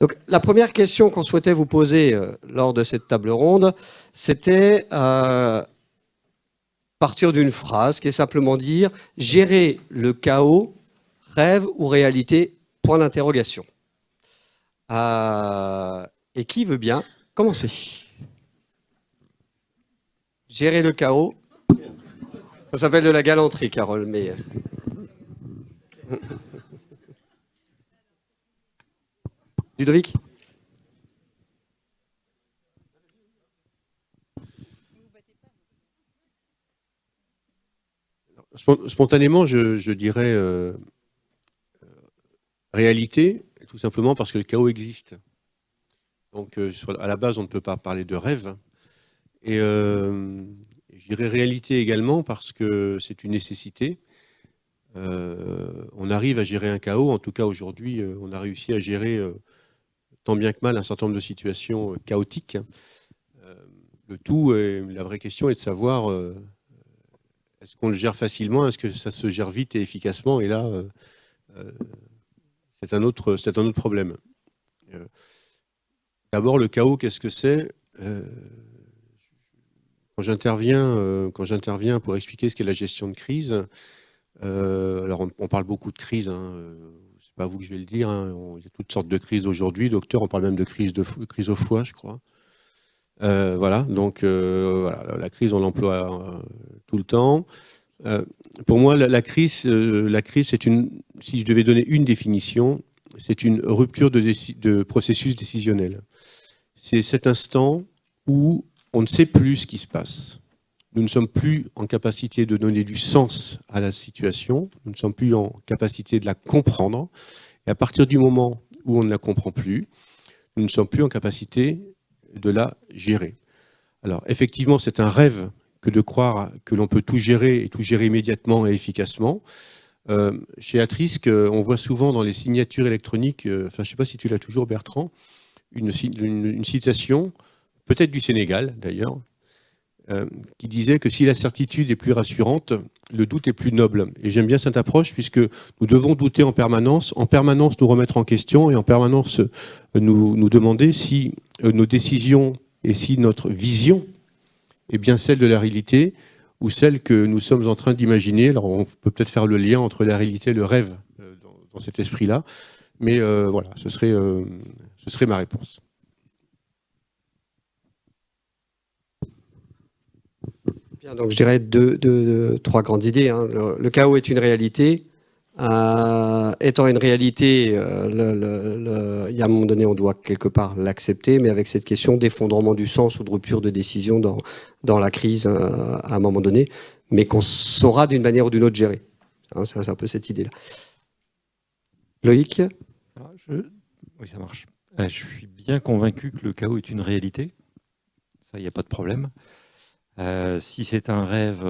Donc, la première question qu'on souhaitait vous poser lors de cette table ronde, c'était partir d'une phrase qui est simplement dire « Gérer le chaos, rêve ou réalité ?» Point d'interrogation. Et qui veut bien commencer? Gérer le chaos. Ça s'appelle de la galanterie, Carole, mais... Ludovic? Spontanément, je dirais réalité, tout simplement parce que le chaos existe. Donc, à la base, on ne peut pas parler de rêve. Et je dirais réalité également parce que c'est une nécessité. On arrive à gérer un chaos. En tout cas, aujourd'hui, on a réussi à gérer tant bien que mal un certain nombre de situations chaotiques. Le tout, la vraie question est de savoir est-ce qu'on le gère facilement, est-ce que ça se gère vite et efficacement. Et là, c'est un autre problème. D'abord, le chaos, qu'est-ce que c'est? Quand j'interviens pour expliquer ce qu'est la gestion de crise, alors on parle beaucoup de crise, c'est pas vous que je vais le dire, il y a toutes sortes de crises aujourd'hui. Docteur, on parle même de crise au foie, je crois. Voilà, donc voilà, la crise, on l'emploie tout le temps. Pour moi, la crise, c'est si je devais donner une définition, c'est une rupture de processus décisionnel. C'est cet instant où on ne sait plus ce qui se passe. Nous ne sommes plus en capacité de donner du sens à la situation, nous ne sommes plus en capacité de la comprendre, et à partir du moment où on ne la comprend plus, nous ne sommes plus en capacité de la gérer. Alors effectivement, c'est un rêve que de croire que l'on peut tout gérer et tout gérer immédiatement et efficacement. Chez Atrisk, on voit souvent dans les signatures électroniques, je ne sais pas si tu l'as toujours Bertrand, une citation, peut-être du Sénégal d'ailleurs, qui disait que si la certitude est plus rassurante, le doute est plus noble. Et j'aime bien cette approche puisque nous devons douter en permanence nous remettre en question et en permanence nous demander si nos décisions et si notre vision est bien celle de la réalité ou celle que nous sommes en train d'imaginer. Alors on peut peut-être faire le lien entre la réalité et le rêve dans cet esprit-là, mais voilà, ce serait ma réponse. Bien, donc je dirais trois grandes idées. Le chaos est une réalité. Étant une réalité, il y a un moment donné, on doit quelque part l'accepter, mais avec cette question d'effondrement du sens ou de rupture de décision dans la crise à un moment donné, mais qu'on saura d'une manière ou d'une autre gérer. C'est un peu cette idée-là. Loïc? Oui, ça marche. Je suis bien convaincu que le chaos est une réalité. Ça, il n'y a pas de problème. Si c'est un rêve,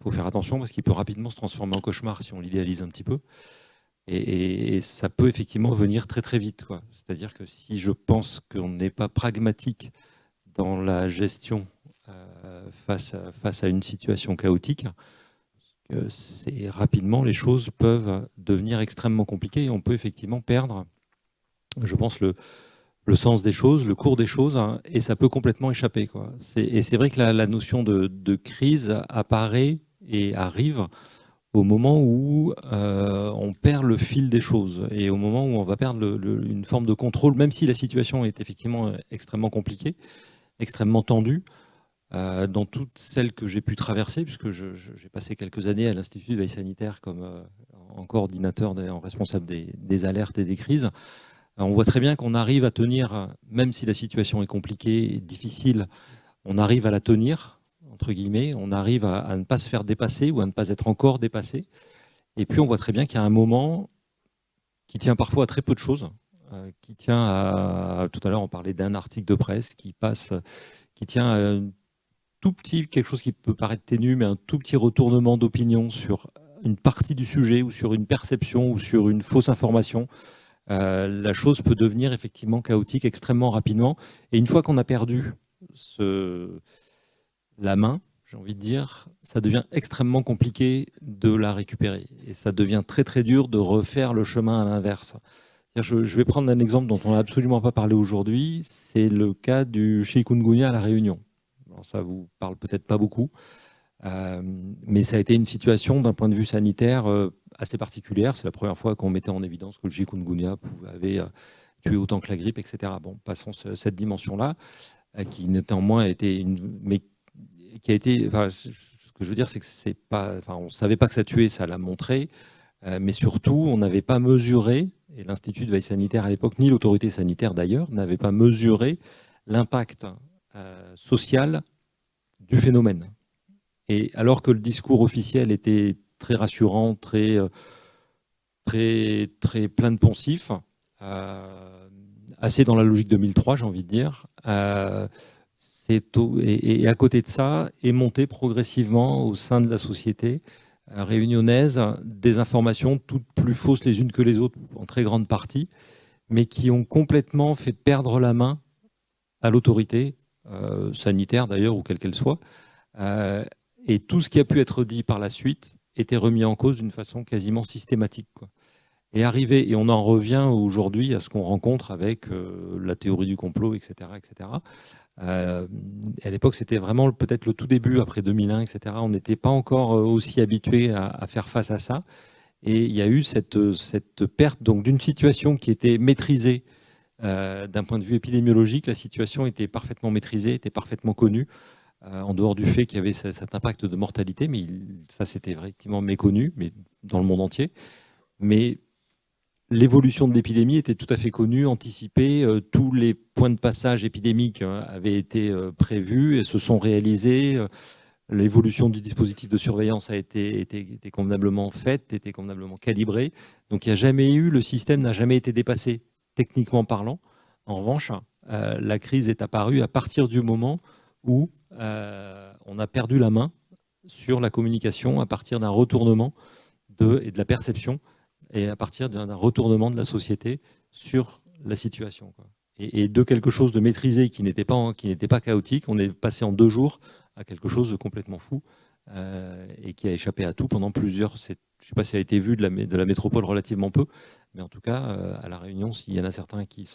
faut faire attention parce qu'il peut rapidement se transformer en cauchemar si on l'idéalise un petit peu. Et ça peut effectivement venir très très vite. C'est-à-dire que si je pense qu'on n'est pas pragmatique dans la gestion face à une situation chaotique, rapidement les choses peuvent devenir extrêmement compliquées et on peut effectivement perdre, je pense, le sens des choses, le cours des choses, et ça peut complètement échapper. Et c'est vrai que la notion de crise apparaît et arrive au moment où on perd le fil des choses et au moment où on va perdre une forme de contrôle, même si la situation est effectivement extrêmement compliquée, extrêmement tendue. Dans toutes celles que j'ai pu traverser, puisque j'ai passé quelques années à l'Institut de veille sanitaire comme en coordinateur, en responsable des alertes et des crises, on voit très bien qu'on arrive à tenir, même si la situation est compliquée et difficile, on arrive à la tenir, entre guillemets, on arrive à ne pas se faire dépasser ou à ne pas être encore dépassé. Et puis on voit très bien qu'il y a un moment qui tient parfois à très peu de choses, qui tient à... Tout à l'heure, on parlait d'un article de presse qui tient à tout petit, quelque chose qui peut paraître ténu, mais un tout petit retournement d'opinion sur une partie du sujet ou sur une perception ou sur une fausse information. La chose peut devenir effectivement chaotique extrêmement rapidement. Et une fois qu'on a perdu la main, j'ai envie de dire, ça devient extrêmement compliqué de la récupérer. Et ça devient très très dur de refaire le chemin à l'inverse. Je vais prendre un exemple dont on n'a absolument pas parlé aujourd'hui, c'est le cas du chikungunya à La Réunion. Alors ça vous parle peut-être pas beaucoup, mais ça a été une situation d'un point de vue sanitaire assez particulière. C'est la première fois qu'on mettait en évidence que le chikungunya avait tué autant que la grippe, etc. Bon, passons cette dimension-là, qui néanmoins a été mais qui a été. Enfin, ce que je veux dire, c'est que c'est pas. Enfin, on savait pas que ça tuait, ça l'a montré, mais surtout, on n'avait pas mesuré, et l'Institut de veille sanitaire à l'époque, ni l'autorité sanitaire d'ailleurs, n'avait pas mesuré l'impact social du phénomène. Et alors que le discours officiel était très rassurant, très plein de poncifs, assez dans la logique 2003, j'ai envie de dire, et à côté de ça, est monté progressivement au sein de la société réunionnaise des informations toutes plus fausses les unes que les autres, en très grande partie, mais qui ont complètement fait perdre la main à l'autorité sanitaire d'ailleurs, ou quelle qu'elle soit. Et tout ce qui a pu être dit par la suite était remis en cause d'une façon quasiment systématique, quoi. Et on en revient aujourd'hui à ce qu'on rencontre avec la théorie du complot, etc. etc. À l'époque, c'était vraiment peut-être le tout début, après 2001, etc. On n'était pas encore aussi habitué à faire face à ça. Et il y a eu cette perte donc d'une situation qui était maîtrisée d'un point de vue épidémiologique. La situation était parfaitement maîtrisée, était parfaitement connue, en dehors du fait qu'il y avait cet impact de mortalité, mais ça c'était effectivement méconnu, mais dans le monde entier. Mais l'évolution de l'épidémie était tout à fait connue, anticipée. Tous les points de passage épidémiques avaient été prévus et se sont réalisés. L'évolution du dispositif de surveillance a été convenablement faite, était convenablement calibrée. Donc il n'y a jamais eu, le système n'a jamais été dépassé, techniquement parlant. En revanche, la crise est apparue à partir du moment où on a perdu la main sur la communication, à partir d'un retournement et de la perception, et à partir d'un retournement de la société sur la situation, quoi. Et de quelque chose de maîtrisé qui n'était pas chaotique, on est passé en 2 jours à quelque chose de complètement fou et qui a échappé à tout pendant plusieurs. Je ne sais pas si ça a été vu de la métropole relativement peu, mais en tout cas, à La Réunion, s'il y en a certains qui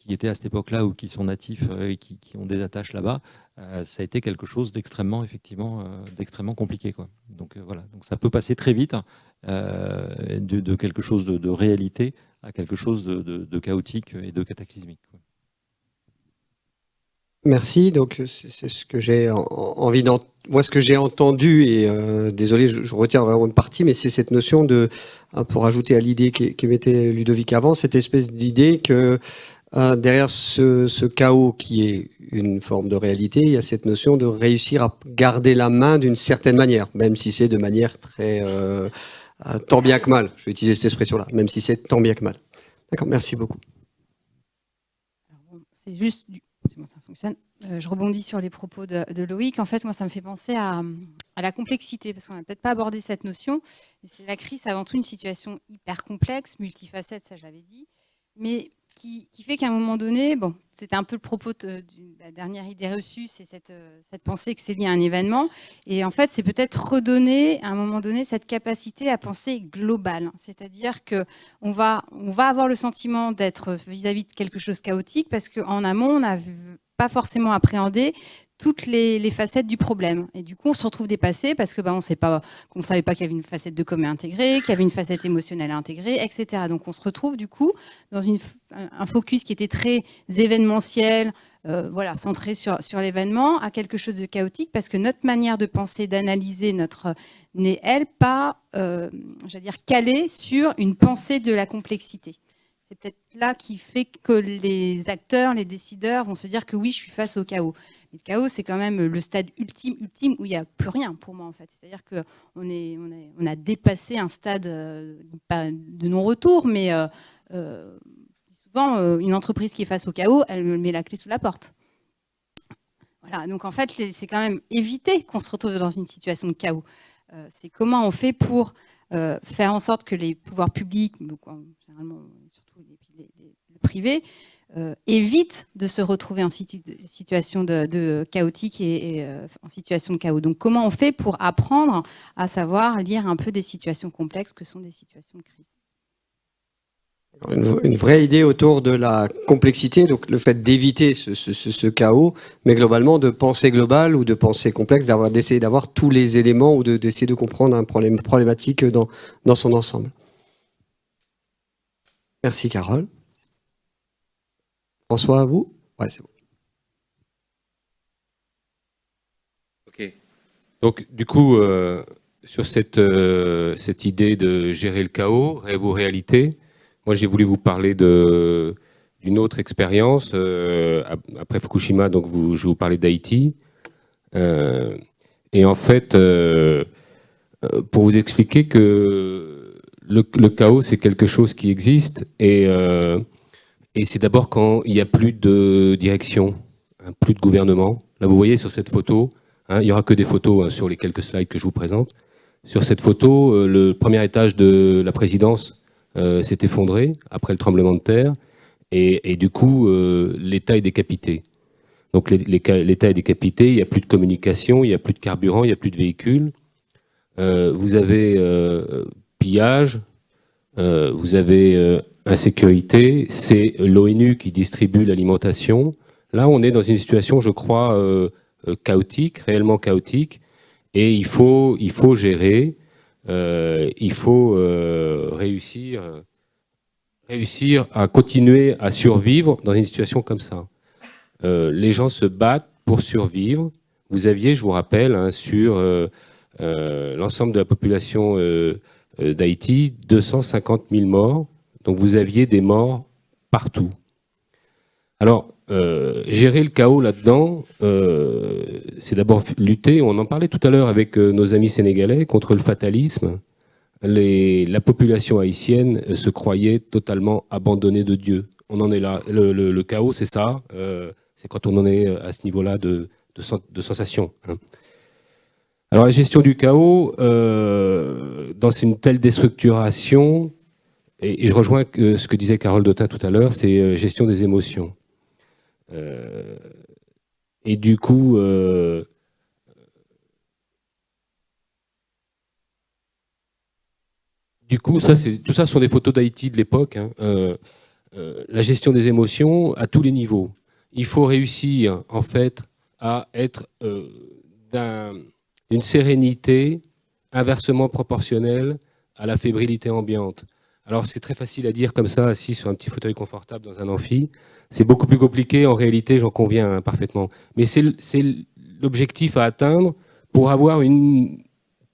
étaient à cette époque-là ou qui sont natifs et qui ont des attaches là-bas, ça a été quelque chose d'extrêmement compliqué, quoi. Donc voilà, donc ça peut passer très vite de quelque chose de réalité à quelque chose de chaotique et de cataclysmique, quoi. Merci. Donc, c'est ce que j'ai envie d'entendre. Moi, ce que j'ai entendu, et désolé, je retiens vraiment une partie, mais c'est cette notion de, pour ajouter à l'idée qui mettait Ludovic avant, cette espèce d'idée que derrière ce chaos qui est une forme de réalité, il y a cette notion de réussir à garder la main d'une certaine manière, même si c'est de manière très tant bien que mal. Je vais utiliser cette expression-là, même si c'est tant bien que mal. D'accord, merci beaucoup. C'est juste... C'est bon, ça fonctionne. Je rebondis sur les propos de Loïc. En fait, moi, ça me fait penser à la complexité, parce qu'on n'a peut-être pas abordé cette notion. La crise, c'est avant tout une situation hyper complexe, multifacette, ça j'avais dit, mais qui fait qu'à un moment donné, bon, c'était un peu le propos de la dernière idée reçue, c'est cette pensée que c'est lié à un événement. Et en fait, c'est peut-être redonner à un moment donné cette capacité à penser global. C'est-à-dire qu'on va avoir le sentiment d'être vis-à-vis de quelque chose chaotique parce qu'en amont, on n'a pas forcément appréhendé toutes les facettes du problème. Et du coup, on se retrouve dépassé parce que on ne savait pas qu'il y avait une facette de com intégrée, qu'il y avait une facette émotionnelle intégrée, etc. Donc, on se retrouve du coup dans un focus qui était très événementiel, voilà, centré sur l'événement, à quelque chose de chaotique parce que notre manière de penser, d'analyser n'est, elle, pas, j'allais dire, calée sur une pensée de la complexité. C'est peut-être là qui fait que les acteurs, les décideurs vont se dire que oui, je suis face au chaos. Mais le chaos, c'est quand même le stade ultime où il n'y a plus rien pour moi, en fait. C'est-à-dire qu'on a dépassé un stade, pas de non-retour, mais souvent, une entreprise qui est face au chaos, elle met la clé sous la porte. Voilà, donc en fait, c'est quand même éviter qu'on se retrouve dans une situation de chaos. C'est comment on fait pour faire en sorte que les pouvoirs publics, généralement surtout le privé, évitent de se retrouver en situation de chaotique et en situation de chaos. Donc comment on fait pour apprendre à savoir lire un peu des situations complexes que sont des situations de crise? Une vraie idée autour de la complexité, donc le fait d'éviter ce chaos, mais globalement de pensée globale ou de pensée complexe, d'essayer d'avoir tous les éléments ou d'essayer de comprendre un problématique dans son ensemble. Merci Carole. François, à vous? Ouais, c'est bon. Ok. Donc du coup, sur cette idée de gérer le chaos, rêve ou réalité, moi j'ai voulu vous parler d'une autre expérience. Après Fukushima, donc je vais vous parler d'Haïti. Et en fait, pour vous expliquer que le chaos, c'est quelque chose qui existe, et c'est d'abord quand il n'y a plus de direction, hein, plus de gouvernement. Là, vous voyez sur cette photo, hein, il n'y aura que des photos, hein, sur les quelques slides que je vous présente. Sur cette photo, le premier étage de la présidence s'est effondré après le tremblement de terre, et du coup, l'État est décapité. Donc l'État est décapité, il n'y a plus de communication, il n'y a plus de carburant, il n'y a plus de véhicules. Vous avez pillage, vous avez insécurité, c'est l'ONU qui distribue l'alimentation. Là, on est dans une situation, je crois, chaotique, réellement chaotique, et il faut gérer, il faut réussir à continuer à survivre dans une situation comme ça. Les gens se battent pour survivre. Vous aviez, je vous rappelle, hein, sur l'ensemble de la population d'Haïti, 250 000 morts. Donc vous aviez des morts partout. Alors, gérer le chaos là-dedans, c'est d'abord lutter, on en parlait tout à l'heure avec nos amis sénégalais, contre le fatalisme. La population haïtienne se croyait totalement abandonnée de Dieu. On en est là. Le chaos, c'est ça. C'est quand on en est à ce niveau-là de sensation. Hein. Alors la gestion du chaos, dans une telle déstructuration, et je rejoins ce que disait Carole Dautin tout à l'heure, c'est gestion des émotions. Et du coup, tout ça sont des photos d'Haïti de l'époque. Hein. La gestion des émotions à tous les niveaux. Il faut réussir, en fait, à être d'une sérénité inversement proportionnelle à la fébrilité ambiante. Alors, c'est très facile à dire comme ça, assis sur un petit fauteuil confortable dans un amphi. C'est beaucoup plus compliqué, en réalité, j'en conviens, hein, parfaitement. Mais c'est l'objectif à atteindre pour avoir une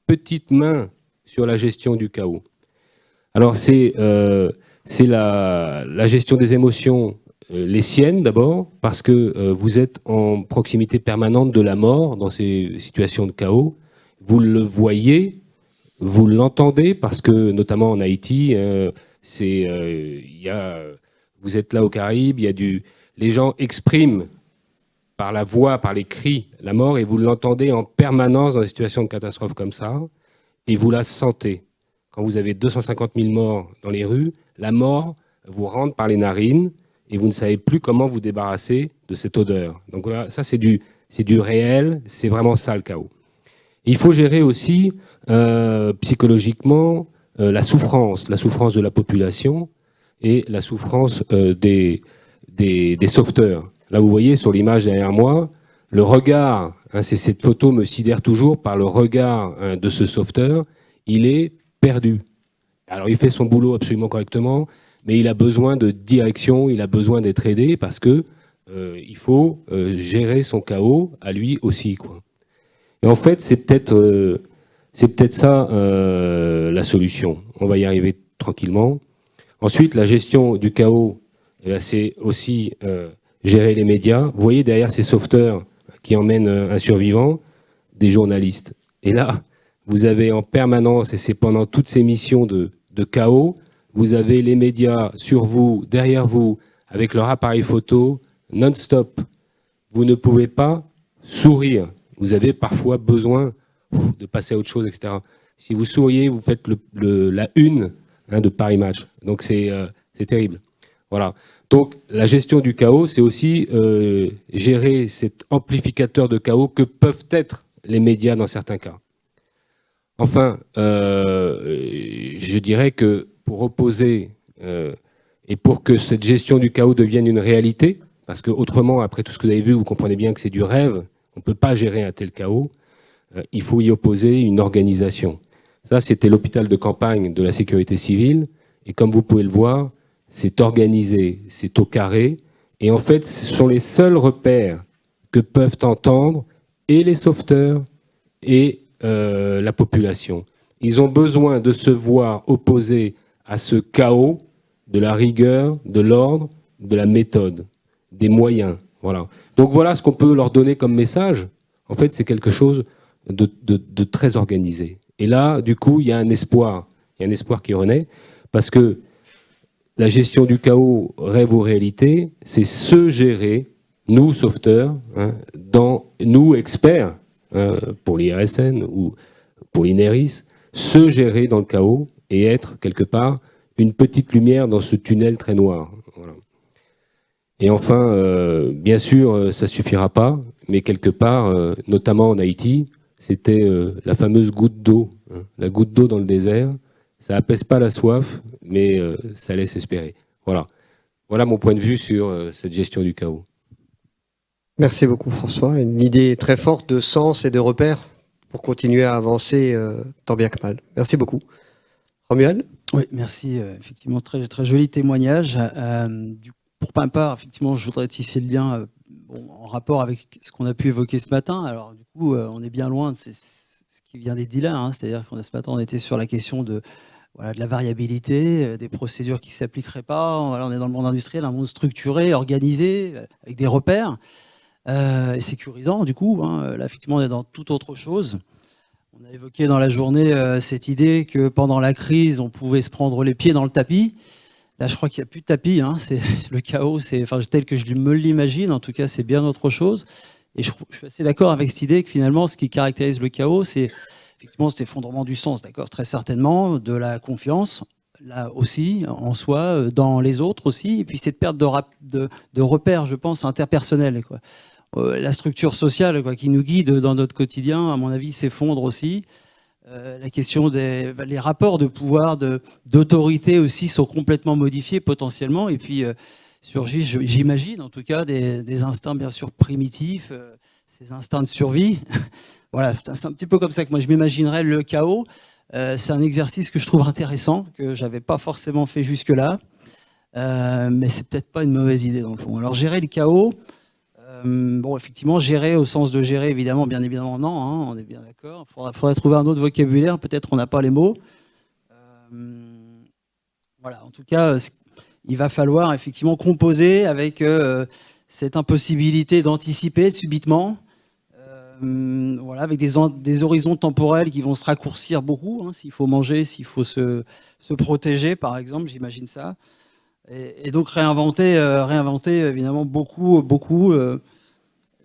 petite main sur la gestion du chaos. Alors, c'est la gestion des émotions, les siennes d'abord, parce que vous êtes en proximité permanente de la mort dans ces situations de chaos. Vous le voyez, vous l'entendez, parce que notamment en Haïti, vous êtes là aux Caraïbes, les gens expriment par la voix, par les cris, la mort, et vous l'entendez en permanence dans des situations de catastrophe comme ça, et vous la sentez. Quand vous avez 250 000 morts dans les rues, la mort vous rentre par les narines et vous ne savez plus comment vous débarrasser de cette odeur. Donc voilà, ça c'est du réel, c'est vraiment ça le chaos. Et il faut gérer aussi psychologiquement la souffrance de la population et la souffrance des sauveteurs. Là vous voyez sur l'image derrière moi, le regard, hein, cette photo me sidère toujours par le regard, hein, de ce sauveteur, il est perdu. Alors il fait son boulot absolument correctement, mais il a besoin de direction, il a besoin d'être aidé parce que il faut gérer son chaos à lui aussi, quoi. Et en fait, c'est peut-être ça la solution. On va y arriver tranquillement. Ensuite, la gestion du chaos, c'est aussi gérer les médias. Vous voyez derrière ces sauveteurs qui emmènent un survivant, des journalistes. Et là, vous avez en permanence, et c'est pendant toutes ces missions de chaos, vous avez les médias sur vous, derrière vous, avec leur appareil photo, non-stop. Vous ne pouvez pas sourire. Vous avez parfois besoin de passer à autre chose, etc. Si vous souriez, vous faites la une, hein, de Paris Match. Donc c'est terrible. Voilà. Donc la gestion du chaos, c'est aussi gérer cet amplificateur de chaos que peuvent être les médias dans certains cas. Enfin, je dirais que pour opposer Et pour que cette gestion du chaos devienne une réalité, parce que autrement, après tout ce que vous avez vu, vous comprenez bien que c'est du rêve, on ne peut pas gérer un tel chaos, il faut y opposer une organisation. Ça, c'était l'hôpital de campagne de la sécurité civile, et comme vous pouvez le voir, c'est organisé, c'est au carré, et en fait, ce sont les seuls repères que peuvent entendre et les sauveteurs et la population. Ils ont besoin de se voir opposés à ce chaos de la rigueur, de l'ordre, de la méthode, des moyens. Voilà. Donc voilà ce qu'on peut leur donner comme message. En fait, c'est quelque chose de très organisé. Et là, du coup, il y a un espoir. Il y a un espoir qui renaît, parce que la gestion du chaos, rêve ou réalité, c'est se gérer, nous, sauveteurs, nous, experts, pour l'IRSN ou pour l'INERIS, se gérer dans le chaos et être, quelque part, une petite lumière dans ce tunnel très noir. Voilà. Et enfin, bien sûr, ça ne suffira pas, mais quelque part, notamment en Haïti, c'était la fameuse goutte d'eau, la goutte d'eau dans le désert. Ça apaise pas la soif, mais ça laisse espérer. Voilà. Voilà mon point de vue sur cette gestion du chaos. Merci beaucoup François. Une idée très forte de sens et de repères pour continuer à avancer tant bien que mal. Merci beaucoup. Romuald ? Oui, merci. Effectivement, très, très joli témoignage. Pour ma part, effectivement, je voudrais tisser le lien en rapport avec ce qu'on a pu évoquer ce matin. Alors, du coup, on est bien loin de ce qui vient d'être dit là. Hein. C'est-à-dire qu'on ce matin, on était sur la question de la variabilité, des procédures qui ne s'appliqueraient pas. Voilà, on est dans le monde industriel, un monde structuré, organisé, avec des repères, et sécurisant, du coup. Hein. Là, effectivement, on est dans toute autre chose. On a évoqué dans la journée cette idée que pendant la crise, on pouvait se prendre les pieds dans le tapis. Là, je crois qu'il n'y a plus de tapis. Hein. C'est le chaos, tel que je me l'imagine. En tout cas, c'est bien autre chose. Et je suis assez d'accord avec cette idée que finalement, ce qui caractérise le chaos, c'est effectivement cet effondrement du sens, d'accord, très certainement, de la confiance, là aussi, en soi, dans les autres aussi. Et puis cette perte de repères, je pense, interpersonnels, quoi. La structure sociale, quoi, qui nous guide dans notre quotidien, à mon avis, s'effondre aussi. La question les rapports de pouvoir, d'autorité aussi sont complètement modifiés potentiellement. Et puis surgit, j'imagine, en tout cas, des instincts bien sûr primitifs, ces instincts de survie. Voilà, c'est un petit peu comme ça que moi je m'imaginerais le chaos. C'est un exercice que je trouve intéressant, que je n'avais pas forcément fait jusque-là. Mais c'est peut-être pas une mauvaise idée dans le fond. Alors gérer le chaos, bon, effectivement, gérer au sens de gérer, évidemment, bien évidemment, non, hein, on est bien d'accord. Il faudrait trouver un autre vocabulaire, peut-être on n'a pas les mots. Voilà, en tout cas, il va falloir effectivement composer avec cette impossibilité d'anticiper subitement, voilà, avec des horizons temporels qui vont se raccourcir beaucoup, hein, s'il faut manger, s'il faut se protéger, par exemple, j'imagine ça. Et donc réinventer évidemment beaucoup,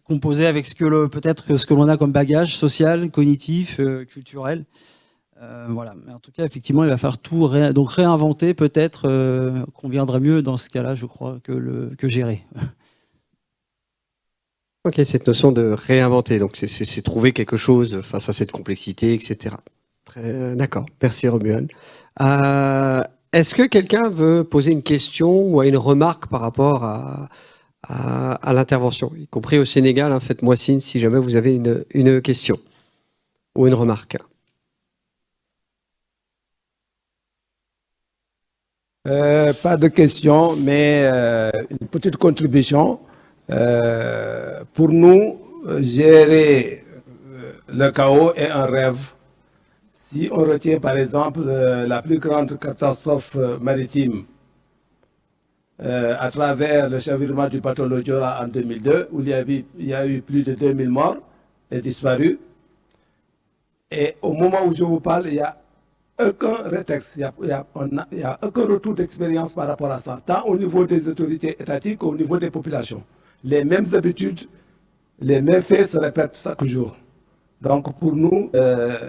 composer avec peut-être ce que l'on a comme bagage social, cognitif, culturel. Voilà. Mais en tout cas, effectivement, il va falloir tout donc réinventer. Peut-être conviendrait mieux dans ce cas-là, je crois, que gérer. Ok, cette notion de réinventer, donc c'est trouver quelque chose face à cette complexité, etc. D'accord, merci Romuald. Est-ce que quelqu'un veut poser une question ou a une remarque par rapport à l'intervention, y compris au Sénégal, hein, faites-moi signe si jamais vous avez une question ou une remarque. Pas de question, mais une petite contribution. Pour nous, gérer le chaos est un rêve. Si on retient par exemple la plus grande catastrophe maritime à travers le chavirement du bateau Le Joola en 2002, où il y a eu plus de 2000 morts et disparus. Et au moment où je vous parle, il n'y a aucun rétexte, il n'y a aucun retour d'expérience par rapport à ça, tant au niveau des autorités étatiques qu'au niveau des populations. Les mêmes habitudes, les mêmes faits se répètent chaque jour. Donc pour nous,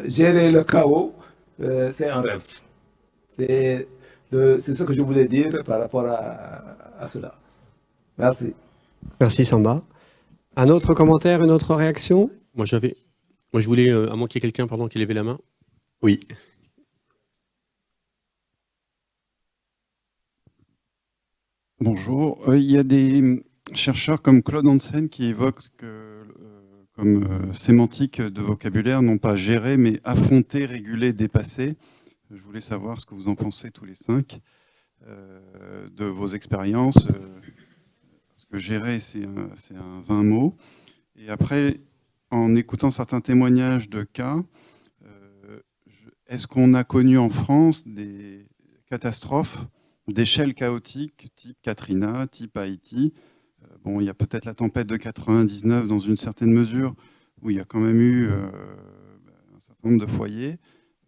gérer le chaos, c'est un rêve. C'est ce que je voulais dire par rapport à cela. Merci. Merci Samba. Un autre commentaire, une autre réaction ? Moi je voulais, à moins qu'il y ait quelqu'un qui levait la main. Oui. Bonjour. Il y a des chercheurs comme Claude Hansen qui évoquent comme sémantique de vocabulaire, non pas gérer, mais affronter, réguler, dépasser. Je voulais savoir ce que vous en pensez tous les 5 de vos expériences. Parce que gérer, c'est un vain mot. Et après, en écoutant certains témoignages de cas, est-ce qu'on a connu en France des catastrophes d'échelle chaotique, type Katrina, type Haïti? Bon, il y a peut-être la tempête de 99 dans une certaine mesure, où il y a quand même eu un certain nombre de foyers,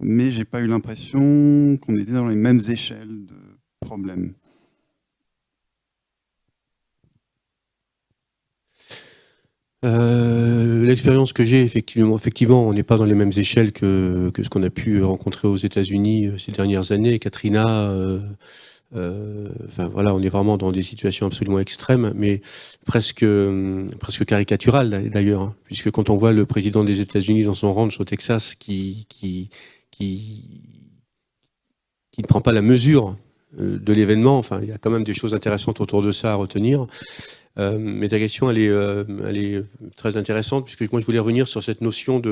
mais je n'ai pas eu l'impression qu'on était dans les mêmes échelles de problèmes. L'expérience que j'ai, effectivement, on n'est pas dans les mêmes échelles que ce qu'on a pu rencontrer aux États-Unis ces dernières années. Katrina, enfin voilà, on est vraiment dans des situations absolument extrêmes, mais presque caricaturales d'ailleurs, hein, puisque quand on voit le président des États-Unis dans son ranch au Texas qui ne prend pas la mesure de l'événement, enfin il y a quand même des choses intéressantes autour de ça à retenir. Mais ta question, elle est très intéressante, puisque moi je voulais revenir sur cette notion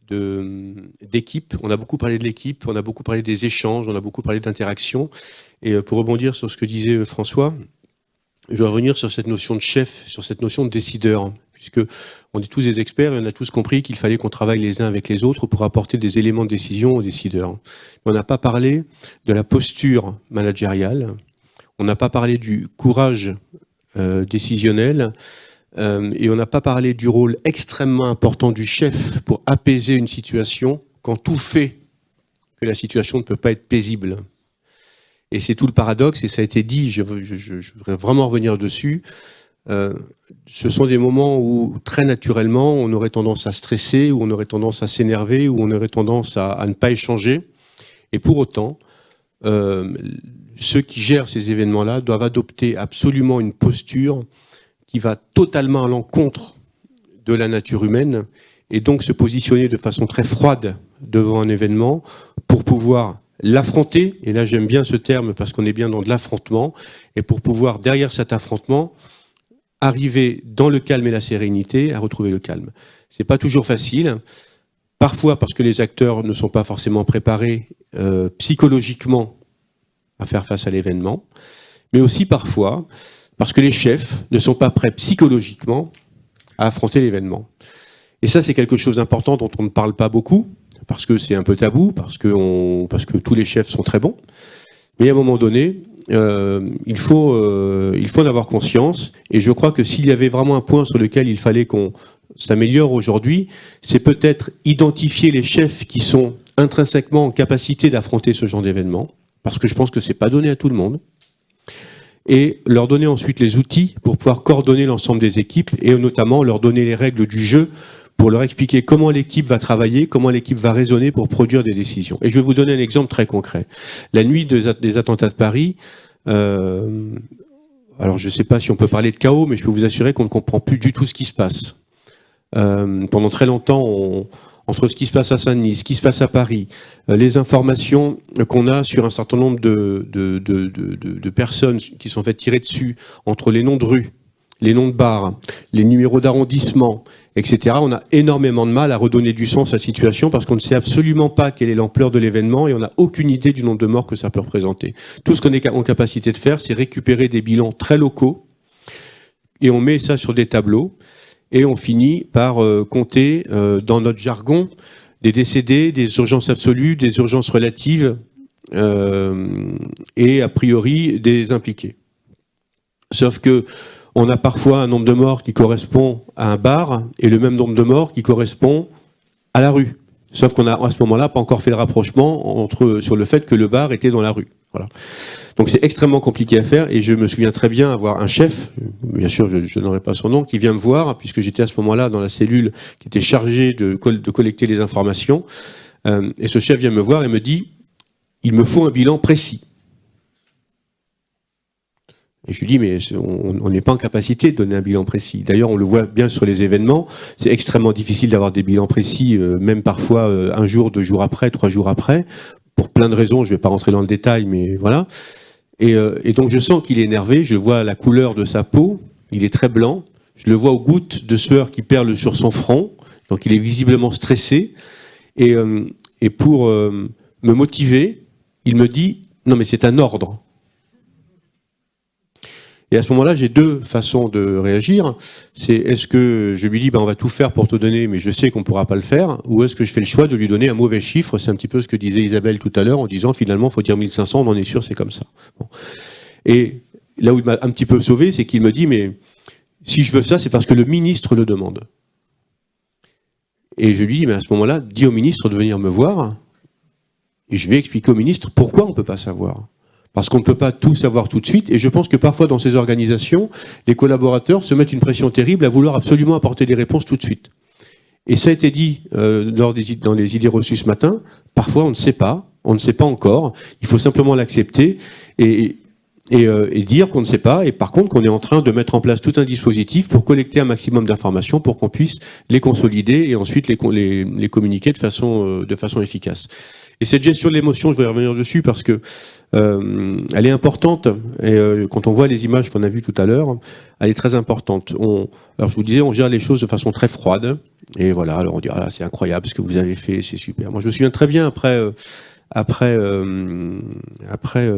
d'équipe. On a beaucoup parlé de l'équipe, on a beaucoup parlé des échanges, on a beaucoup parlé d'interaction. Et pour rebondir sur ce que disait François, je vais revenir sur cette notion de chef, sur cette notion de décideur, puisque on est tous des experts et on a tous compris qu'il fallait qu'on travaille les uns avec les autres pour apporter des éléments de décision aux décideurs. Mais on n'a pas parlé de la posture managériale, on n'a pas parlé du courage décisionnel, et on n'a pas parlé du rôle extrêmement important du chef pour apaiser une situation quand tout fait que la situation ne peut pas être paisible. Et c'est tout le paradoxe, et ça a été dit, je voudrais vraiment revenir dessus. Ce sont des moments où, très naturellement, on aurait tendance à stresser, où on aurait tendance à s'énerver, où on aurait tendance à ne pas échanger. Et pour autant, ceux qui gèrent ces événements-là doivent adopter absolument une posture qui va totalement à l'encontre de la nature humaine, et donc se positionner de façon très froide devant un événement pour pouvoir l'affronter, et là j'aime bien ce terme parce qu'on est bien dans de l'affrontement, et pour pouvoir, derrière cet affrontement, arriver dans le calme et la sérénité, à retrouver le calme. C'est pas toujours facile, parfois parce que les acteurs ne sont pas forcément préparés psychologiquement à faire face à l'événement, mais aussi parfois parce que les chefs ne sont pas prêts psychologiquement à affronter l'événement. Et ça, c'est quelque chose d'important dont on ne parle pas beaucoup, parce que c'est un peu tabou, parce que tous les chefs sont très bons. Mais à un moment donné, il faut en avoir conscience. Et je crois que s'il y avait vraiment un point sur lequel il fallait qu'on s'améliore aujourd'hui, c'est peut-être identifier les chefs qui sont intrinsèquement en capacité d'affronter ce genre d'événement, parce que je pense que c'est pas donné à tout le monde, et leur donner ensuite les outils pour pouvoir coordonner l'ensemble des équipes, et notamment leur donner les règles du jeu pour leur expliquer comment l'équipe va travailler, comment l'équipe va raisonner pour produire des décisions. Et je vais vous donner un exemple très concret. La nuit des attentats de Paris, alors je ne sais pas si on peut parler de chaos, mais je peux vous assurer qu'on ne comprend plus du tout ce qui se passe. Pendant très longtemps, entre ce qui se passe à Saint-Denis, ce qui se passe à Paris, les informations qu'on a sur un certain nombre de personnes qui sont faites tirer dessus, entre les noms de rues, les noms de bars, les numéros d'arrondissement, etc. On a énormément de mal à redonner du sens à la situation parce qu'on ne sait absolument pas quelle est l'ampleur de l'événement et on n'a aucune idée du nombre de morts que ça peut représenter. Tout ce qu'on est en capacité de faire, c'est récupérer des bilans très locaux et on met ça sur des tableaux et on finit par compter dans notre jargon des décédés, des urgences absolues, des urgences relatives et a priori des impliqués. Sauf que on a parfois un nombre de morts qui correspond à un bar et le même nombre de morts qui correspond à la rue. Sauf qu'on a à ce moment-là pas encore fait le rapprochement sur le fait que le bar était dans la rue. Voilà. Donc c'est extrêmement compliqué à faire et je me souviens très bien avoir un chef, bien sûr je n'aurai pas son nom, qui vient me voir puisque j'étais à ce moment-là dans la cellule qui était chargée de collecter les informations. Et ce chef vient me voir et me dit « il me faut un bilan précis ». Et je lui dis, mais on n'est pas en capacité de donner un bilan précis. D'ailleurs, on le voit bien sur les événements, c'est extrêmement difficile d'avoir des bilans précis, même parfois un jour, 2 jours après, 3 jours après, pour plein de raisons, je ne vais pas rentrer dans le détail, mais voilà. Et donc je sens qu'il est énervé, je vois la couleur de sa peau, il est très blanc, je le vois aux gouttes de sueur qui perlent sur son front, donc il est visiblement stressé. Et pour me motiver, il me dit « Non mais c'est un ordre ». Et à ce moment-là, j'ai deux façons de réagir. C'est est-ce que je lui dis on va tout faire pour te donner, mais je sais qu'on ne pourra pas le faire, ou est-ce que je fais le choix de lui donner un mauvais chiffre? C'est un petit peu ce que disait Isabelle tout à l'heure, en disant finalement, il faut dire 1500, on en est sûr, c'est comme ça. Bon. Et là où il m'a un petit peu sauvé, c'est qu'il me dit mais si je veux ça, c'est parce que le ministre le demande. Et je lui dis mais à ce moment-là, dis au ministre de venir me voir, et je vais expliquer au ministre pourquoi on ne peut pas savoir. Parce qu'on ne peut pas tout savoir tout de suite, et je pense que parfois dans ces organisations, les collaborateurs se mettent une pression terrible à vouloir absolument apporter des réponses tout de suite. Et ça a été dit dans les idées reçues ce matin, parfois on ne sait pas encore, il faut simplement l'accepter et dire qu'on ne sait pas, et par contre qu'on est en train de mettre en place tout un dispositif pour collecter un maximum d'informations pour qu'on puisse les consolider et ensuite les communiquer de façon efficace. Et cette gestion de l'émotion, je vais revenir dessus parce que elle est importante, et quand on voit les images qu'on a vues tout à l'heure, elle est très importante. Alors je vous disais, on gère les choses de façon très froide, et voilà, alors on dit ah, c'est incroyable ce que vous avez fait, c'est super. Moi je me souviens très bien après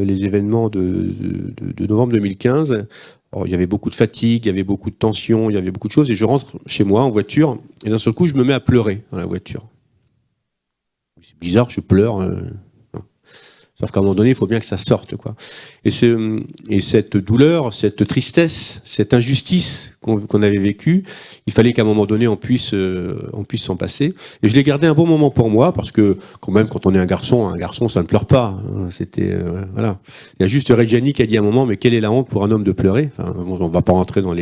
les événements de novembre 2015, alors, il y avait beaucoup de fatigue, il y avait beaucoup de tension, il y avait beaucoup de choses, et je rentre chez moi en voiture, et d'un seul coup je me mets à pleurer dans la voiture. C'est bizarre, je pleure. Sauf qu'à un moment donné, il faut bien que ça sorte, quoi. Et cette douleur, cette tristesse, cette injustice qu'on avait vécue, il fallait qu'à un moment donné, on puisse s'en passer. Et je l'ai gardé un bon moment pour moi, parce que quand même, quand on est un garçon, ça ne pleure pas. C'était voilà. Il y a juste Reggiani qui a dit à un moment, mais quelle est la honte pour un homme de pleurer? Enfin, bon, on ne va pas rentrer dans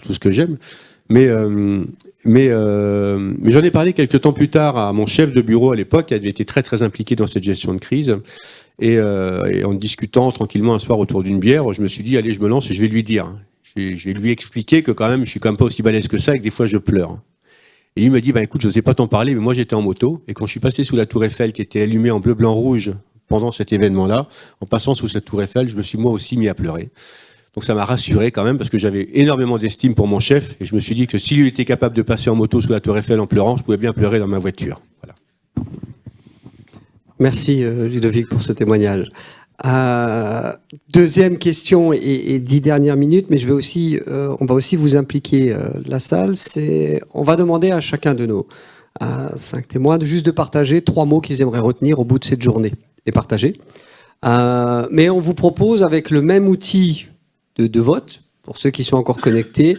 tout ce que j'aime, mais j'en ai parlé quelques temps plus tard à mon chef de bureau à l'époque, qui avait été très très impliqué dans cette gestion de crise. Et en discutant tranquillement un soir autour d'une bière, je me suis dit, allez, je me lance et je vais lui dire. Je vais lui expliquer que quand même, je suis quand même pas aussi balèze que ça et que des fois je pleure. Et lui m'a dit, écoute, je n'osais pas t'en parler, mais moi j'étais en moto. Et quand je suis passé sous la tour Eiffel, qui était allumée en bleu, blanc, rouge pendant cet événement-là, en passant sous cette tour Eiffel, je me suis moi aussi mis à pleurer. Donc ça m'a rassuré quand même, parce que j'avais énormément d'estime pour mon chef, et je me suis dit que s'il était capable de passer en moto sous la tour Eiffel en pleurant, je pouvais bien pleurer dans ma voiture. Voilà. Merci Ludovic pour ce témoignage. Deuxième question et 10 dernières minutes, mais on va aussi vous impliquer la salle. On va demander à chacun de nos 5 témoins juste de partager 3 mots qu'ils aimeraient retenir au bout de cette journée et partager. Mais on vous propose avec le même outil de vote, pour ceux qui sont encore connectés,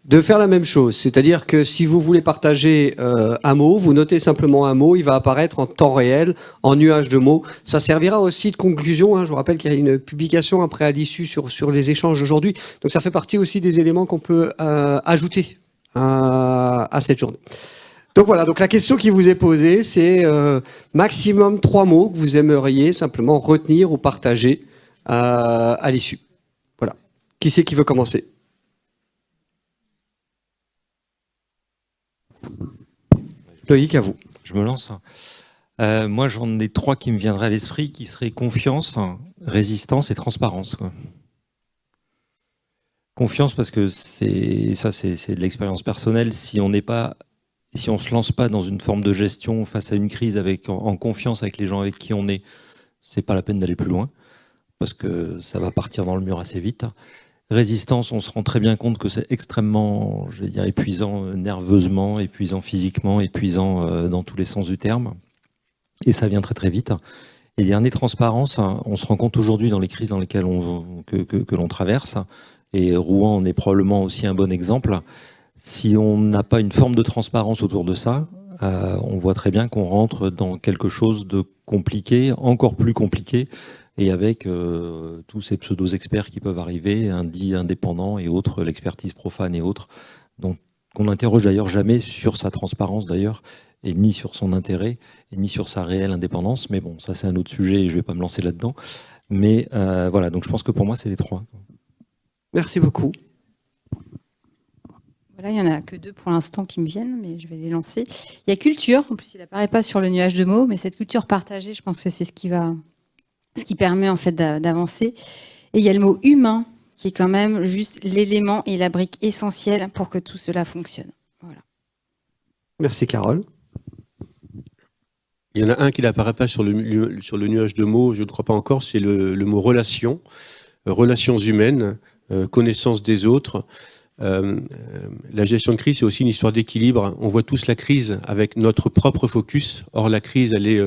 de faire la même chose. C'est-à-dire que si vous voulez partager un mot, vous notez simplement un mot, il va apparaître en temps réel, en nuage de mots. Ça servira aussi de conclusion. Je vous rappelle qu'il y a une publication après à l'issue sur les échanges d'aujourd'hui. Donc ça fait partie aussi des éléments qu'on peut ajouter à cette journée. Donc voilà, donc la question qui vous est posée, c'est maximum 3 mots que vous aimeriez simplement retenir ou partager à l'issue. Voilà. Qui c'est qui veut commencer ? Loïc, à vous. Je me lance. Moi, j'en ai 3 qui me viendraient à l'esprit, qui seraient confiance, résistance et transparence, quoi. Confiance, parce que c'est de l'expérience personnelle. Si on se lance pas dans une forme de gestion face à une crise en confiance avec les gens avec qui on est, c'est pas la peine d'aller plus loin, parce que ça va partir dans le mur assez vite. Résistance, on se rend très bien compte que c'est extrêmement, je vais dire, épuisant nerveusement, épuisant physiquement, épuisant dans tous les sens du terme. Et ça vient très très vite. Et dernier, transparence, on se rend compte aujourd'hui dans les crises dans lesquelles que l'on traverse, et Rouen en est probablement aussi un bon exemple, si on n'a pas une forme de transparence autour de ça, on voit très bien qu'on rentre dans quelque chose de compliqué, encore plus compliqué, et avec tous ces pseudo-experts qui peuvent arriver, indépendants et autres, l'expertise profane et autres, donc qu'on n'interroge d'ailleurs jamais sur sa transparence d'ailleurs, et ni sur son intérêt, et ni sur sa réelle indépendance. Mais bon, ça c'est un autre sujet et je ne vais pas me lancer là-dedans. Mais voilà, donc je pense que pour moi c'est les 3. Merci beaucoup. Voilà, il n'y en a que 2 pour l'instant qui me viennent, mais je vais les lancer. Il y a culture, en plus il n'apparaît pas sur le nuage de mots, mais cette culture partagée, je pense que c'est ce qui va ce qui permet en fait d'avancer. Et il y a le mot humain, qui est quand même juste l'élément et la brique essentielle pour que tout cela fonctionne. Voilà. Merci Carole. Il y en a un qui n'apparaît pas sur le nuage de mots, je ne crois pas encore, c'est le mot relation, relations humaines, connaissance des autres. La gestion de crise, c'est aussi une histoire d'équilibre. On voit tous la crise avec notre propre focus. Or, la crise, elle est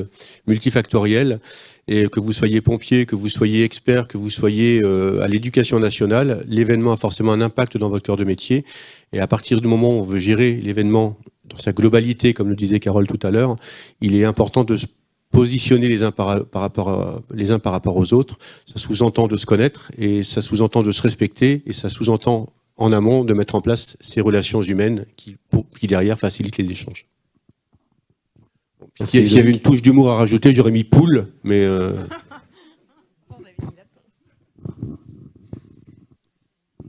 multifactorielle. Et que vous soyez pompier, que vous soyez expert, que vous soyez à l'éducation nationale, l'événement a forcément un impact dans votre cœur de métier. Et à partir du moment où on veut gérer l'événement dans sa globalité, comme le disait Carole tout à l'heure, il est important de se positionner les uns par rapport aux autres. Ça sous-entend de se connaître et ça sous-entend de se respecter et ça sous-entend en amont de mettre en place ces relations humaines qui derrière facilitent les échanges. S'il y avait une touche d'humour à rajouter, j'aurais mis poule, mais...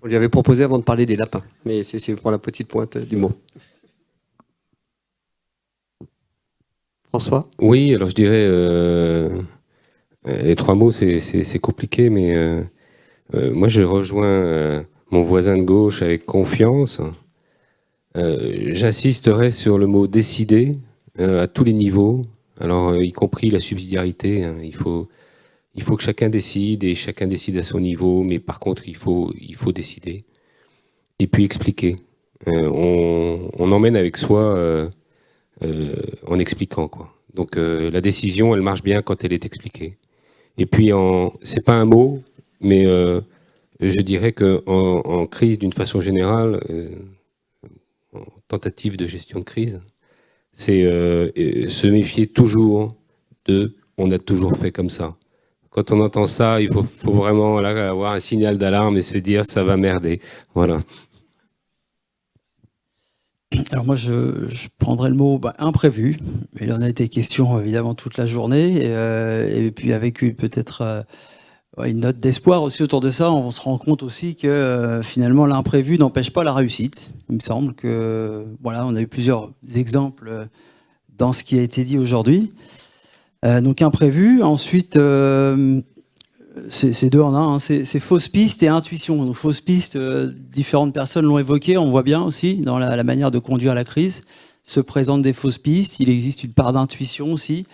On lui avait proposé avant de parler des lapins, mais c'est pour la petite pointe du mot. François ? Oui, alors je dirais, les 3 mots, c'est compliqué, mais moi je rejoins mon voisin de gauche avec confiance. J'insisterai sur le mot décider à tous les niveaux, alors y compris la subsidiarité. Hein. Il faut que chacun décide et chacun décide à son niveau, mais par contre il faut décider. Et puis expliquer. On emmène avec soi en expliquant, quoi. Donc la décision, elle marche bien quand elle est expliquée. Et puis c'est pas un mot, mais je dirais que en crise d'une façon générale, en tentative de gestion de crise, c'est se méfier toujours de « on a toujours fait comme ça ». Quand on entend ça, il faut vraiment là, avoir un signal d'alarme et se dire « ça va merder ». Voilà. Alors moi, je prendrais le mot imprévu. Il en a été question évidemment toute la journée. Et puis avec peut-être une note d'espoir aussi autour de ça, on se rend compte aussi que finalement l'imprévu n'empêche pas la réussite. Il me semble que voilà, on a eu plusieurs exemples dans ce qui a été dit aujourd'hui. Donc imprévu. Ensuite, c'est 2 en 1. Hein. C'est fausse piste et intuition. Donc fausse piste, différentes personnes l'ont évoqué. On voit bien aussi dans la manière de conduire la crise. Se présentent des fausses pistes. Il existe une part d'intuition aussi.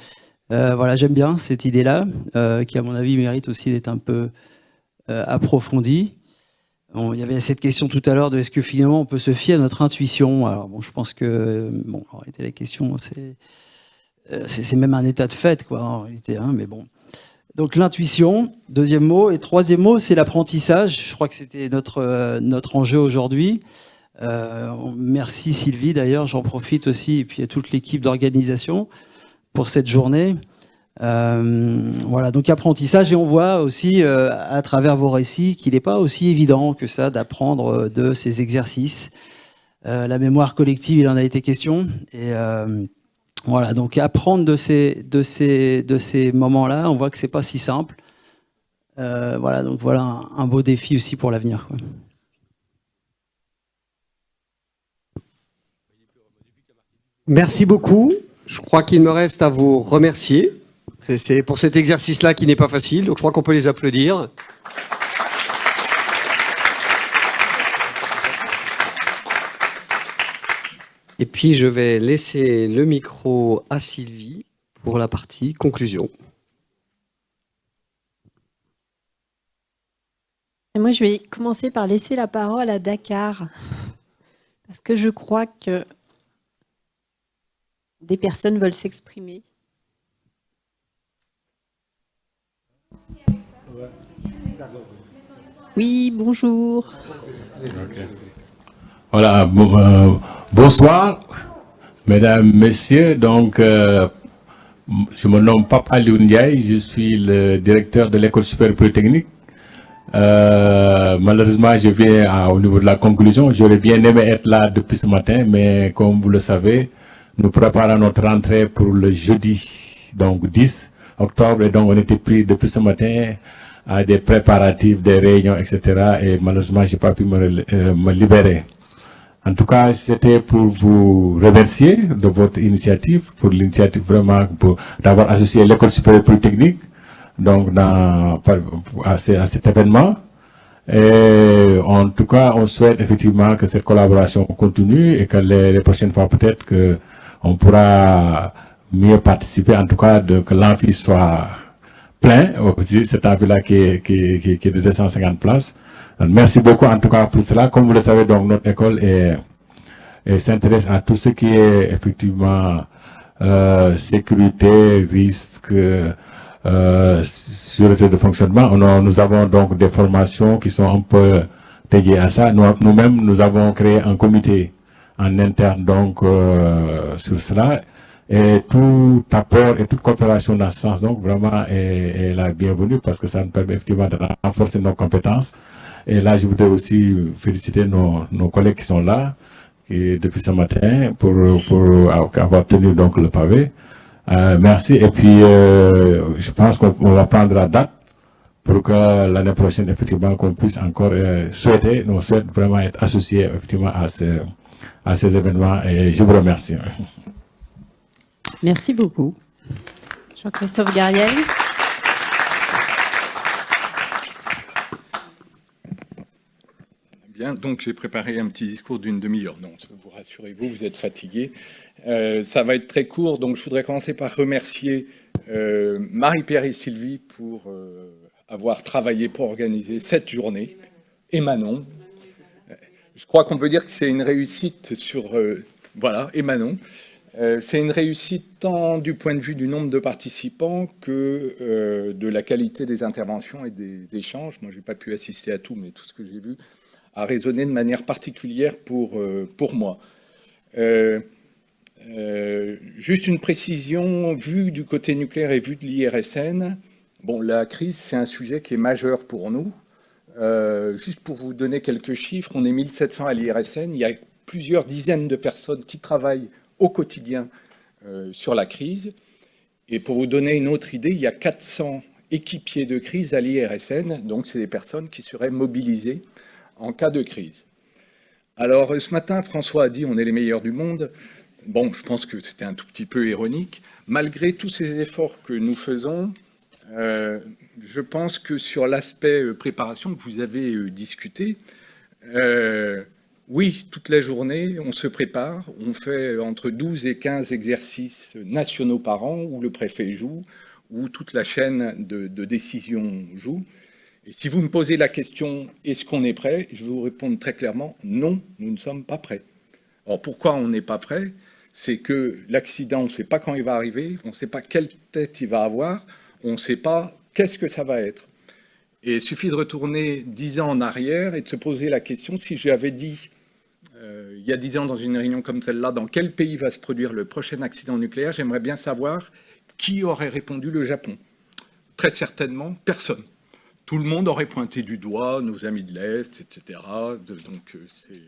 Voilà, j'aime bien cette idée-là, qui à mon avis mérite aussi d'être un peu approfondie. Bon, il y avait cette question tout à l'heure de est-ce que finalement on peut se fier à notre intuition. Alors bon, je pense que en réalité la question c'est même un état de fait, quoi, en réalité, hein, mais bon. Donc l'intuition, 2e mot, et 3e mot, c'est l'apprentissage. Je crois que c'était notre enjeu aujourd'hui. Merci Sylvie, d'ailleurs, j'en profite aussi, et puis à toute l'équipe d'organisation pour cette journée. Voilà, donc apprentissage, et on voit aussi à travers vos récits qu'il n'est pas aussi évident que ça d'apprendre de ces exercices. La mémoire collective, il en a été question, et voilà, donc apprendre de ces moments-là, on voit que c'est pas si simple. Voilà, donc voilà un beau défi aussi pour l'avenir, quoi. Merci beaucoup. Je crois qu'il me reste à vous remercier. C'est pour cet exercice-là qui n'est pas facile, donc je crois qu'on peut les applaudir. Et puis je vais laisser le micro à Sylvie pour la partie conclusion. Et moi, je vais commencer par laisser la parole à Dakar, parce que je crois que des personnes veulent s'exprimer. Oui, bonjour. Voilà, bonsoir, mesdames, messieurs. Donc, je me nomme Pape Aliou Ndiaye, je suis le directeur de l'École supérieure polytechnique. Malheureusement, je viens au niveau de la conclusion. J'aurais bien aimé être là depuis ce matin, mais comme vous le savez, nous préparons notre rentrée pour le jeudi, donc 10 octobre, et donc on était pris depuis ce matin à des préparatifs, des réunions, etc. Et malheureusement, je n'ai pas pu me libérer. En tout cas, c'était pour vous remercier de votre initiative, pour l'initiative vraiment d'avoir associé l'École supérieure polytechnique donc à cet événement. Et en tout cas, on souhaite effectivement que cette collaboration continue et que les prochaines fois, peut-être qu'on pourra mieux participer, en tout cas, que l'amphi soit plein, aussi, cet amphi-là qui est de 250 places. Donc, merci beaucoup, en tout cas, pour cela. Comme vous le savez, donc, notre école s'intéresse à tout ce qui est, effectivement, sécurité, risque, sûreté de fonctionnement. Nous avons donc des formations qui sont un peu dédiées à ça. Nous-mêmes, nous avons créé un comité en interne, donc, sur cela. Et tout apport et toute coopération dans ce sens, donc, vraiment, est la bienvenue parce que ça nous permet effectivement de renforcer nos compétences. Et là, je voudrais aussi féliciter nos collègues qui sont là, depuis ce matin, pour avoir tenu donc le pavé. Merci. Et puis, je pense qu'on va prendre la date pour que l'année prochaine, effectivement, qu'on puisse encore souhaiter, nous souhaitons vraiment être associés, effectivement, à ces événements. Et je vous remercie. Merci beaucoup. Jean-Christophe Gariel. Bien, donc j'ai préparé un petit discours d'une demi-heure. Non, vous rassurez-vous, vous êtes fatigués. Ça va être très court, donc je voudrais commencer par remercier Marie-Pierre et Sylvie pour avoir travaillé pour organiser cette journée, et Manon. Je crois qu'on peut dire que c'est une réussite sur... voilà, et Manon. C'est une réussite tant du point de vue du nombre de participants que de la qualité des interventions et des échanges. Moi, je n'ai pas pu assister à tout, mais tout ce que j'ai vu a résonné de manière particulière pour moi. Juste une précision, vue du côté nucléaire et vue de l'IRSN, bon, la crise, c'est un sujet qui est majeur pour nous. Juste pour vous donner quelques chiffres, on est 1700 à l'IRSN, il y a plusieurs dizaines de personnes qui travaillent au quotidien sur la crise. Et pour vous donner une autre idée, il y a 400 équipiers de crise à l'IRSN, donc c'est des personnes qui seraient mobilisées en cas de crise. Alors ce matin, François a dit on est les meilleurs du monde. Bon, je pense que c'était un tout petit peu ironique. Malgré tous ces efforts que nous faisons, je pense que sur l'aspect préparation que vous avez discuté, oui, toute la journée, on se prépare, on fait entre 12 et 15 exercices nationaux par an où le préfet joue, où toute la chaîne de décision joue. Et si vous me posez la question, est-ce qu'on est prêt? Je vais vous répondre très clairement, non, nous ne sommes pas prêts. Alors pourquoi on n'est pas prêt? C'est que l'accident, on ne sait pas quand il va arriver, on ne sait pas quelle tête il va avoir, on ne sait pas qu'est-ce que ça va être. Et il suffit de retourner 10 ans en arrière et de se poser la question, si j'avais dit, il y a 10 ans dans une réunion comme celle-là, dans quel pays va se produire le prochain accident nucléaire, j'aimerais bien savoir qui aurait répondu le Japon. Très certainement, personne. Tout le monde aurait pointé du doigt nos amis de l'Est, etc. Donc c'est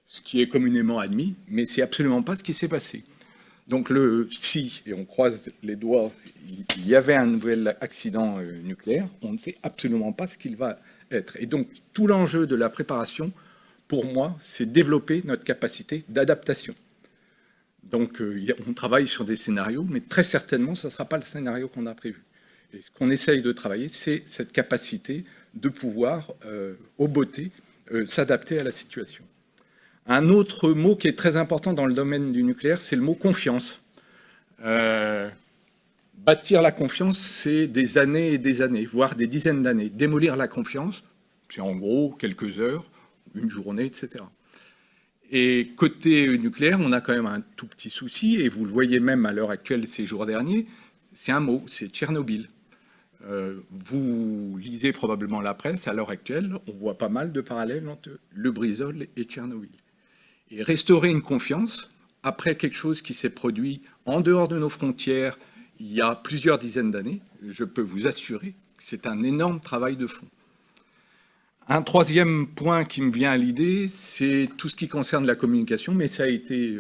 ce qui est communément admis, mais c'est absolument pas ce qui s'est passé. Donc si, et on croise les doigts, il y avait un nouvel accident nucléaire, on ne sait absolument pas ce qu'il va être. Et donc tout l'enjeu de la préparation, pour moi, c'est développer notre capacité d'adaptation. Donc on travaille sur des scénarios, mais très certainement, ça ne sera pas le scénario qu'on a prévu. Et ce qu'on essaye de travailler, c'est cette capacité de pouvoir, au beauté, s'adapter à la situation. Un autre mot qui est très important dans le domaine du nucléaire, c'est le mot confiance. Bâtir la confiance, c'est des années et des années, voire des dizaines d'années. Démolir la confiance, c'est en gros quelques heures, une journée, etc. Et côté nucléaire, on a quand même un tout petit souci, et vous le voyez même à l'heure actuelle, ces jours derniers, c'est un mot, c'est Tchernobyl. Vous lisez probablement la presse, à l'heure actuelle, on voit pas mal de parallèles entre Lubrizol et Tchernobyl. Et restaurer une confiance, après quelque chose qui s'est produit en dehors de nos frontières il y a plusieurs dizaines d'années, je peux vous assurer que c'est un énorme travail de fond. Un troisième point qui me vient à l'idée, c'est tout ce qui concerne la communication, mais ça a été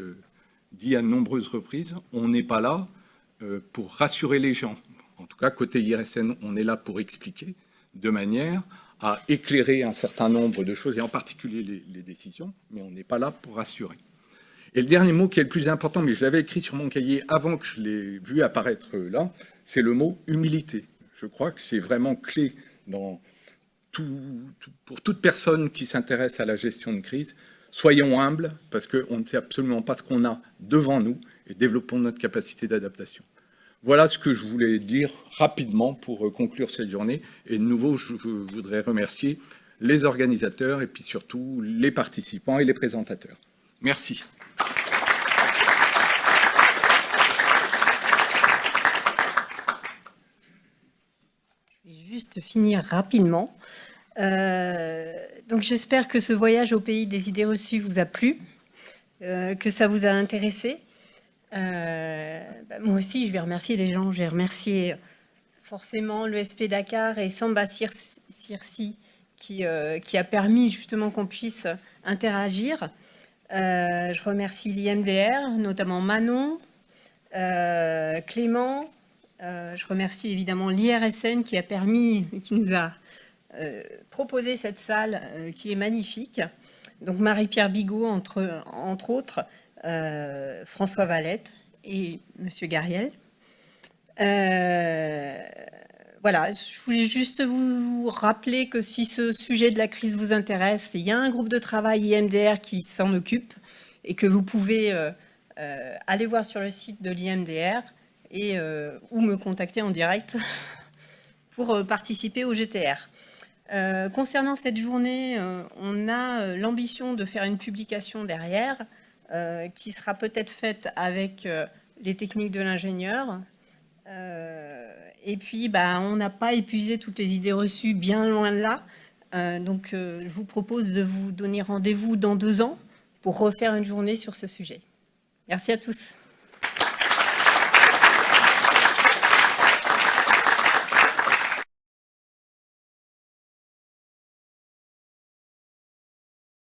dit à de nombreuses reprises, on n'est pas là pour rassurer les gens. En tout cas, côté IRSN, on est là pour expliquer de manière à éclairer un certain nombre de choses, et en particulier les décisions, mais on n'est pas là pour rassurer. Et le dernier mot qui est le plus important, mais je l'avais écrit sur mon cahier avant que je l'ai vu apparaître là, c'est le mot humilité. Je crois que c'est vraiment clé pour toute personne qui s'intéresse à la gestion de crise. Soyons humbles, parce qu'on ne sait absolument pas ce qu'on a devant nous, et développons notre capacité d'adaptation. Voilà ce que je voulais dire rapidement pour conclure cette journée. Et de nouveau, je voudrais remercier les organisateurs et puis surtout les participants et les présentateurs. Merci. Je vais juste finir rapidement. Donc j'espère que ce voyage au pays des idées reçues vous a plu, que ça vous a intéressé. Moi aussi, je vais remercier les gens. Je vais remercier forcément l'ESP Dakar et Samba Circi qui a permis justement qu'on puisse interagir. Je remercie l'IMDR, notamment Manon, Clément. Je remercie évidemment l'IRSN qui nous a proposé cette salle qui est magnifique. Donc Marie-Pierre Bigot, entre autres, François Valette et Monsieur Gariel. Voilà, je voulais juste vous rappeler que si ce sujet de la crise vous intéresse, il y a un groupe de travail IMDR qui s'en occupe et que vous pouvez aller voir sur le site de l'IMDR ou me contacter en direct pour participer au GTR. Concernant cette journée, on a l'ambition de faire une publication derrière qui sera peut-être faite avec les techniques de l'ingénieur. Et puis, on n'a pas épuisé toutes les idées reçues, bien loin de là. Donc, je vous propose de vous donner rendez-vous dans 2 ans pour refaire une journée sur ce sujet. Merci à tous.